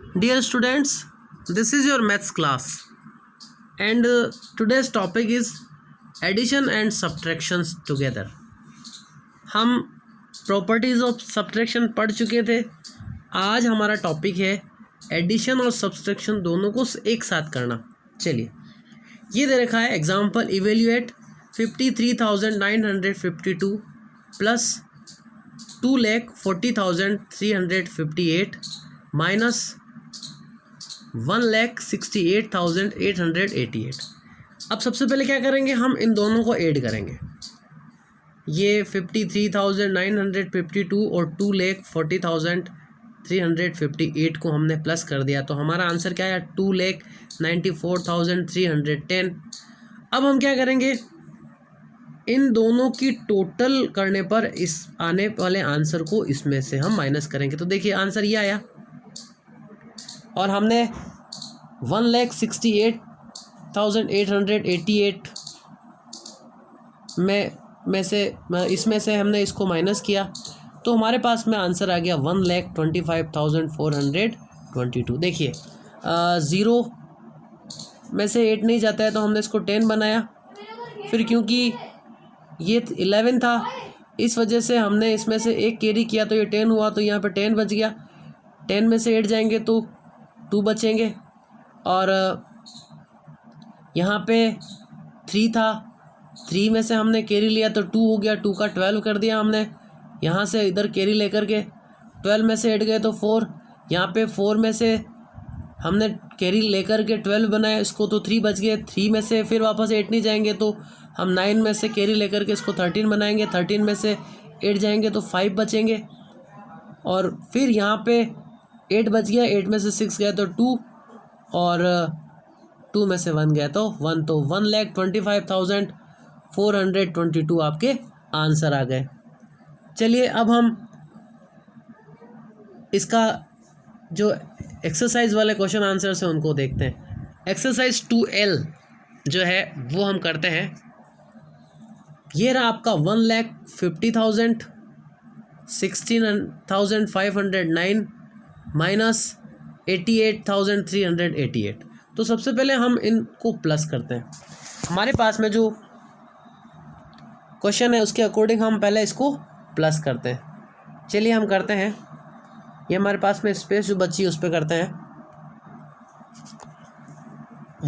Dear students, this is your maths class and today's topic is addition and subtractions together. हम properties of subtraction पढ़ चुके थे। आज हमारा टॉपिक है एडिशन और सब्ट्रैक्शन दोनों को एक साथ करना। चलिए, ये दे रखा है एग्जाम्पल, इवेल्यूएट 53,952 प्लस 2,40,358 माइनस 1,68,888। अब सबसे पहले क्या करेंगे, हम इन दोनों को ऐड करेंगे। ये 53,952 और 2,40,358 को हमने प्लस कर दिया तो हमारा आंसर क्या है, 2,94,310। अब हम क्या करेंगे, इन दोनों की टोटल करने पर इस आने वाले आंसर को इसमें से हम माइनस करेंगे। तो देखिए आंसर ये आया और हमने 1,68,888 इसमें से हमने इसको माइनस किया तो हमारे पास में आंसर आ गया 1,25,422। देखिए 0 में से 8 नहीं जाता है तो हमने इसको 10 बनाया, फिर क्योंकि ये 11 था इस वजह से हमने इसमें से एक कैरी किया तो ये 10 हुआ, तो यहाँ पे 10 बच गया। 10 में से 8 जाएंगे तो 2 बचेंगे और यहाँ पे 3 था, 3 में से हमने कैरी लिया तो 2 हो गया, 2 का 12 कर दिया हमने। यहाँ से इधर कैरी लेकर के 12 में से 8 गए तो 4, यहाँ पे 4 में से हमने कैरी लेकर के 12 बनाया इसको तो 3 बच गए। 3 में से फिर वापस 8 नहीं जाएंगे तो हम 9 में से कैरी लेकर के इसको 13 बनाएंगे। 13 में से 8 जाएंगे तो 5 बचेंगे और फिर यहाँ पे 8 बच गया, 8 में से 6 गया तो 2 और 2 में से 1 गया तो 1, तो 1,25,422 आपके आंसर आ गए। चलिए अब हम इसका जो एक्सरसाइज वाले क्वेश्चन आंसर से उनको देखते हैं। एक्सरसाइज 2L जो है वो हम करते हैं। ये रहा आपका 1,50,000 16,509 माइनस 88,388। तो सबसे पहले हम इनको प्लस करते हैं। हमारे पास में जो क्वेश्चन है उसके अकॉर्डिंग हम पहले इसको प्लस करते हैं। चलिए हम करते हैं, ये हमारे पास में स्पेस जो बची है उस पर करते हैं।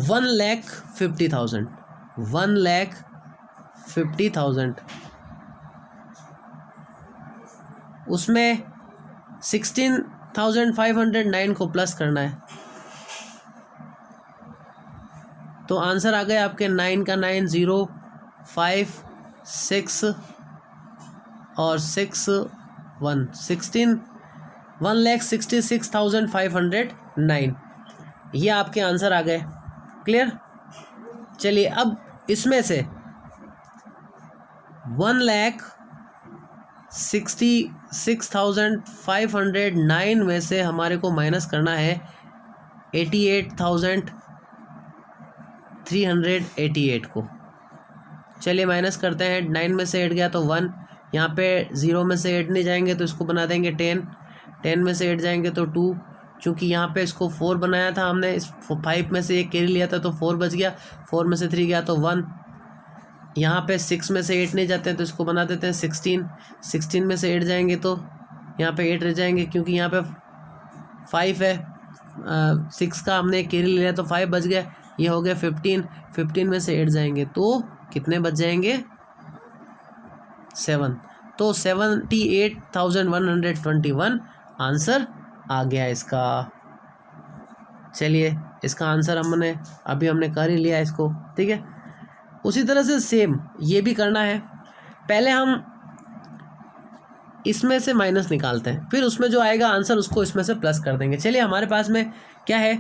1,50,000 1,50,000 उसमें 16,509 को प्लस करना है तो आंसर आ गए आपके 9 का 9 0 5 6 और 6 1 16 1,66,509 ये आपके आंसर आ गए। क्लियर। चलिए अब इसमें से 1,66,509 में से हमारे को माइनस करना है 88,388 को। चलिए माइनस करते हैं। 9 में से 8 गया तो 1, यहाँ पे 0 में से 8 नहीं जाएंगे तो इसको बना देंगे 10, 10 में से 8 जाएंगे तो 2, क्योंकि यहाँ पे इसको 4 बनाया था हमने, इस 5 में से एक कैरी लिया था तो 4 बच गया, 4 में से 3 गया तो 1, यहाँ पे 6 में से 8 नहीं जाते हैं तो इसको बना देते हैं 16, 16 में से 8 जाएंगे तो यहाँ पे 8 रह जाएंगे, क्योंकि यहाँ पे 5 है, 6 का हमने एक कैरी लिया तो 5 बच गया, ये हो गया 15, 15 में से 8 जाएंगे तो कितने बच जाएंगे 7, तो 78,121 आंसर आ गया इसका। चलिए इसका आंसर हमने कर ही लिया इसको, ठीक है। उसी तरह से सेम ये भी करना है। पहले हम इसमें से माइनस निकालते हैं, फिर उसमें जो आएगा आंसर उसको इसमें से प्लस कर देंगे। चलिए हमारे पास में क्या है,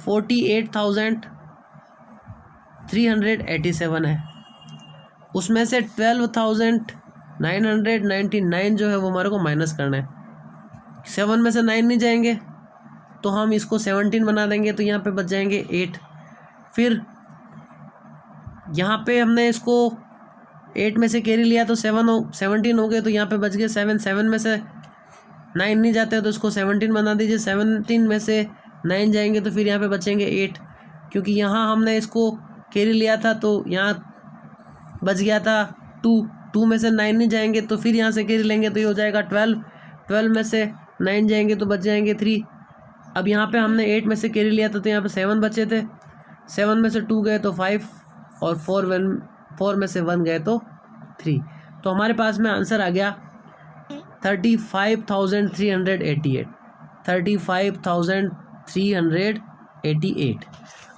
48,387 है, उसमें से 12,999 जो है वो हमारे को माइनस करना है। 7 में से 9 नहीं जाएंगे तो हम इसको 17 बना देंगे तो यहाँ पे बच जाएंगे 8। फिर यहाँ पे हमने इसको 8 में से कैरी लिया तो 17 हो गए तो यहाँ पे बच गए 7, 7 में से 9 नहीं जाते हैं तो इसको 17 बना दीजिए। 17 में से 9 जाएंगे तो फिर यहाँ पे बचेंगे 8, क्योंकि यहाँ हमने इसको कैरी लिया था तो यहाँ बच गया था 2 में से 9 नहीं जाएंगे तो फिर यहाँ से कैरी लेंगे तो ये हो जाएगा 12 में से 9 जाएंगे तो बच जाएंगे 3। अब यहाँ पे हमने 8 में से कैरी लिया था तो यहाँ पे 7 बचे थे, 7 में से 2 गए तो 5 और 4 में से 1 गए तो 3। तो हमारे पास में आंसर आ गया 35,388, 35,388।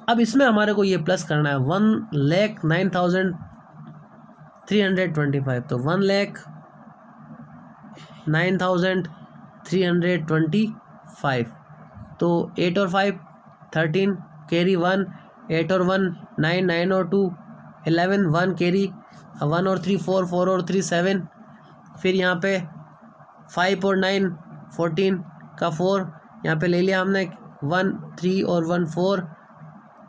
अब इसमें हमारे को ये प्लस करना है 1,09,325, तो 1,09,325, तो 8 और 5 13, कैरी 1, 8 और 1 9, 9 और 2 11, 1 कैरी, 1 और 3 4, 4 और 3 7, फिर यहाँ पे 5 और 9 14 का 4 यहाँ पे ले लिया हमने, 1 3 और 1 4,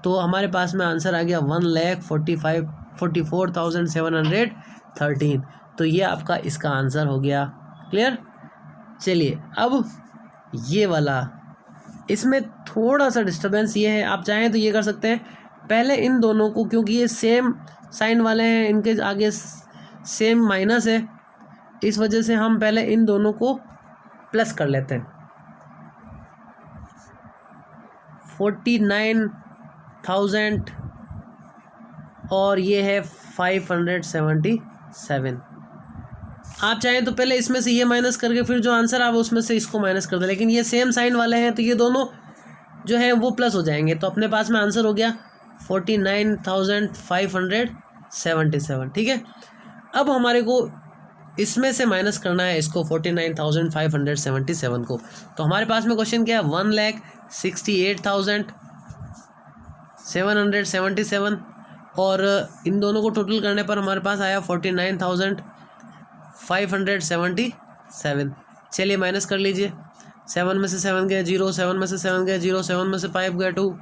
तो हमारे पास में आंसर आ गया 1,44,713। तो ये आपका इसका आंसर हो गया। क्लियर। चलिए अब ये वाला, इसमें थोड़ा सा डिस्टर्बेंस ये है, आप चाहें तो ये कर सकते हैं, पहले इन दोनों को, क्योंकि ये सेम साइन वाले हैं, इनके आगे सेम माइनस है, इस वजह से हम पहले इन दोनों को प्लस कर लेते हैं। 49,000 और ये है 577। आप चाहें तो पहले इसमें से ये माइनस करके फिर जो आंसर आवे उसमें से इसको माइनस कर दें, लेकिन ये सेम साइन वाले हैं तो ये दोनों जो है वो प्लस हो जाएंगे। तो अपने पास में आंसर हो गया 49,577। ठीक है। अब हमारे को इसमें से माइनस करना है इसको 49,577 को। तो हमारे पास में क्वेश्चन क्या है, 1,68,777 और इन दोनों को टोटल करने पर हमारे पास आया 49,577। चलिए माइनस कर लीजिए। 7 में से 7 गए 0, 7 में से 7 गए 0, 7 में से 5 गए 2,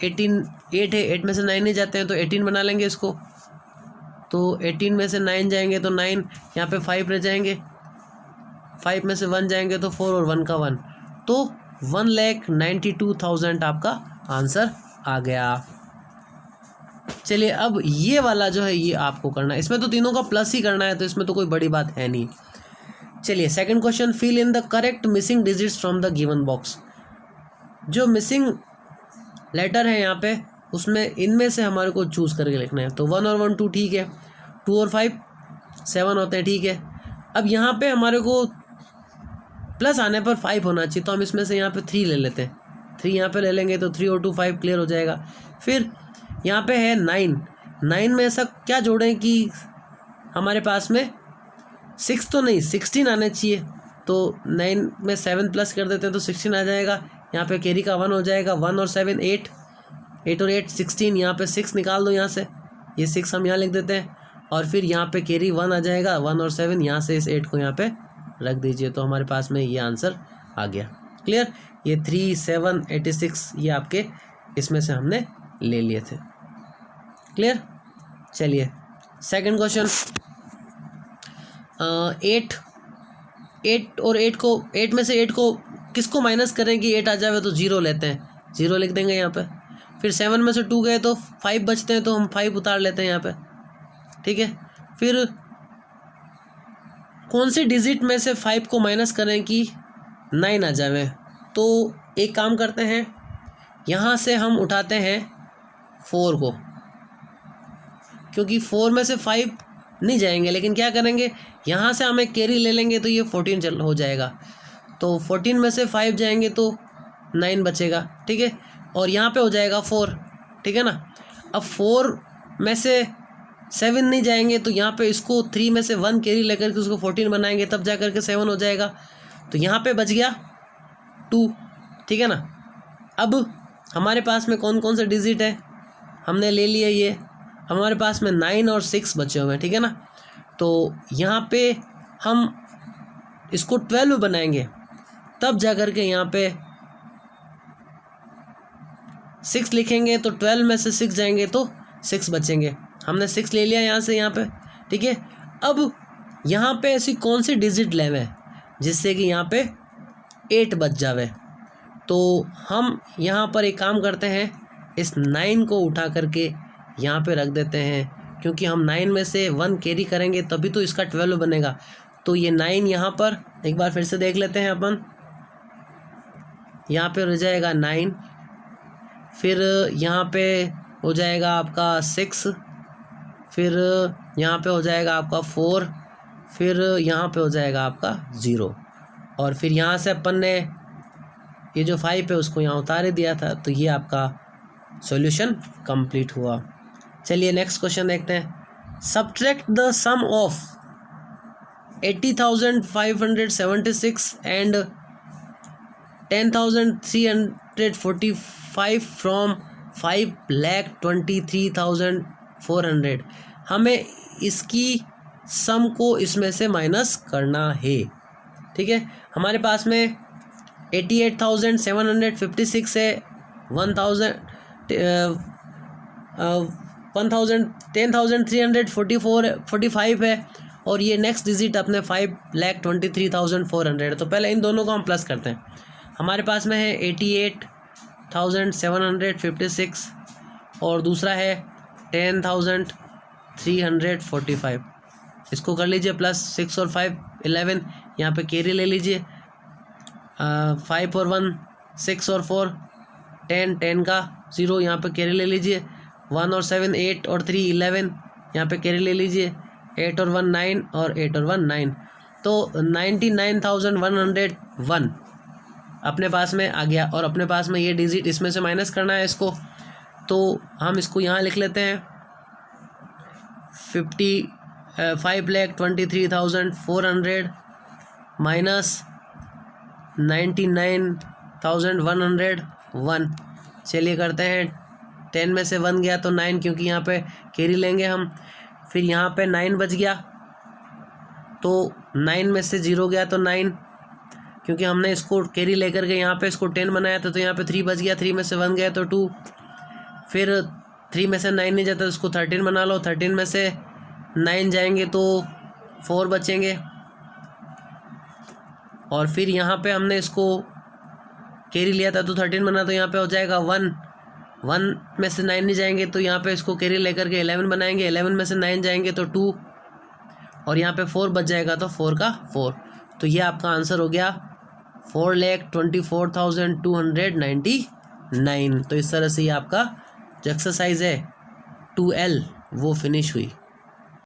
18 8 है, 8 में से 9 नहीं जाते हैं तो 18 बना लेंगे इसको। तो 18 में से 9 जाएंगे तो 9, यहाँ पे 5 रह जाएंगे, 5 में से 1 जाएंगे तो 4 और 1 का 1, तो 1,92,000 आपका आंसर आ गया। चलिए अब ये वाला जो है ये आपको करना है, इसमें तो तीनों का प्लस ही करना है तो इसमें तो कोई बड़ी बात है नहीं। चलिए second question, fill in the correct missing digits from the given box. जो मिसिंग लेटर है यहाँ पे उसमें इनमें से हमारे को चूज़ करके लिखना है। तो 1 और 1 2 ठीक है, 2 और 5 7 होते हैं, ठीक है। अब यहाँ पे हमारे को प्लस आने पर 5 होना चाहिए, तो हम इसमें से यहाँ पे 3 ले लेते हैं, 3 यहाँ पे ले लेंगे तो 3 और 2 5 क्लियर हो जाएगा। फिर यहाँ पे है 9 में ऐसा क्या जोड़ें कि हमारे पास में 6 तो नहीं 16 आने चाहिए, तो 9 में 7 प्लस कर देते हैं तो 16 आ जाएगा। यहाँ पे कैरी का 1 हो जाएगा, 1 और 7 8, 8 और 8 16, यहाँ पे 6 निकाल दो यहाँ से, ये 6 हम यहाँ लिख देते हैं और फिर यहाँ पे कैरी 1 आ जाएगा, 1 और 7 यहाँ से इस 8 को यहाँ पे रख दीजिए, तो हमारे पास में ये आंसर आ गया। क्लियर। ये 3 7 86 ये आपके इसमें से हमने ले लिए थे। क्लियर। चलिए सेकंड क्वेश्चन, 8 और 8 को 8 में से 8 को किसको माइनस करें कि 8 आ जाए, तो 0 लेते हैं, 0 लिख देंगे यहाँ पे। फिर 7 में से 2 गए तो 5 बचते हैं तो हम 5 उतार लेते हैं यहाँ पे, ठीक है। फिर कौन सी डिजिट में से 5 को माइनस करें कि 9 आ जाए, तो एक काम करते हैं, यहाँ से हम उठाते हैं 4 को, क्योंकि 4 में से 5 नहीं जाएंगे, लेकिन क्या करेंगे यहाँ से हम एक कैरी ले लेंगे तो ये 14 हो जाएगा, तो 14 में से 5 जाएंगे तो 9 बचेगा, ठीक है। और यहाँ पे हो जाएगा 4, ठीक है ना। अब 4 में से 7 नहीं जाएंगे तो यहाँ पे इसको 3 में से 1 कैरी लेकर के उसको 14 बनाएंगे तब जा कर के 7 हो जाएगा, तो यहाँ पे बच गया 2, ठीक है ना। अब हमारे पास में कौन कौन से डिजिट है हमने ले लिया, ये हमारे पास में 9 और 6 बचे हुए हैं, ठीक है ना। तो यहाँ पे हम इसको 12 बनाएंगे तब जा कर के यहाँ पे 6 लिखेंगे, तो 12 में से 6 जाएंगे तो 6 बचेंगे। हमने 6 ले लिया यहाँ से यहाँ पे, ठीक है। अब यहाँ पे ऐसी कौन सी डिजिट लेवे जिससे कि यहाँ पे 8 बच जावे। तो हम यहाँ पर एक काम करते हैं, इस 9 को उठा करके यहाँ पे रख देते हैं, क्योंकि हम 9 में से 1 कैरी करेंगे तभी तो इसका 12 बनेगा। तो ये 9 यहाँ पर एक बार फिर से देख लेते हैं अपन, यहाँ पे हो जाएगा 9, फिर यहाँ पे हो जाएगा आपका 6, फिर यहाँ पे हो जाएगा आपका 4, फिर यहाँ पे हो जाएगा आपका 0, और फिर यहाँ से अपन ने ये जो 5 है उसको यहाँ उतार दिया था। तो ये आपका सॉल्यूशन कंप्लीट हुआ। चलिए नेक्स्ट क्वेश्चन देखते हैं। Subtract the sum of 80,576 and 10,345 from 5,23,400। हमें इसकी सम को इसमें से माइनस करना है। ठीक है, हमारे पास में 88,756 है, 10,345 है, और ये नेक्स्ट डिजिट अपने 5,23,400। तो पहले इन दोनों को हम प्लस करते हैं। हमारे पास में है 88,756 और दूसरा है 10,345। इसको कर लीजिए प्लस, 6 और 5 11, यहाँ पे कैरी ले लीजिए, 5 और 1 6 और 4 10 का 0, यहाँ पे कैरी ले लीजिए, 1 और 7 8 और 3 11, यहाँ पे कैरी ले लीजिए, 8 और 1 9 और 8 और 1 9। तो 99,101 अपने पास में आ गया, और अपने पास में ये डिजिट इसमें से माइनस करना है इसको। तो हम इसको यहाँ लिख लेते हैं, 5,23,400 माइनस 99,101। चलिए करते हैं, 10 में से 1 गया तो 9, क्योंकि यहाँ पे कैरी लेंगे हम। फिर यहाँ पे 9 बच गया, तो 9 में से 0 गया तो 9, क्योंकि हमने इसको कैरी लेकर के यहाँ पे इसको 10 बनाया था। तो यहाँ पे 3 बच गया, 3 में से 1 गया तो 2, फिर 3 में से 9 नहीं जाता तो इसको 13 बना लो, 13 में से 9 जाएंगे तो 4 बचेंगे, और फिर यहाँ पे हमने इसको कैरी लिया था तो 13 बना, तो यहाँ पे हो जाएगा 1 में से 9 नहीं जाएंगे तो यहाँ पे इसको कैरी लेकर के 11 बनाएंगे, 11 में से 9 जाएंगे तो 2, और यहाँ पे 4 बच जाएगा तो 4 का 4। तो ये आपका आंसर हो गया 4,24,299। तो इस तरह से ये आपका जो एक्सरसाइज है 2L वो फिनिश हुई।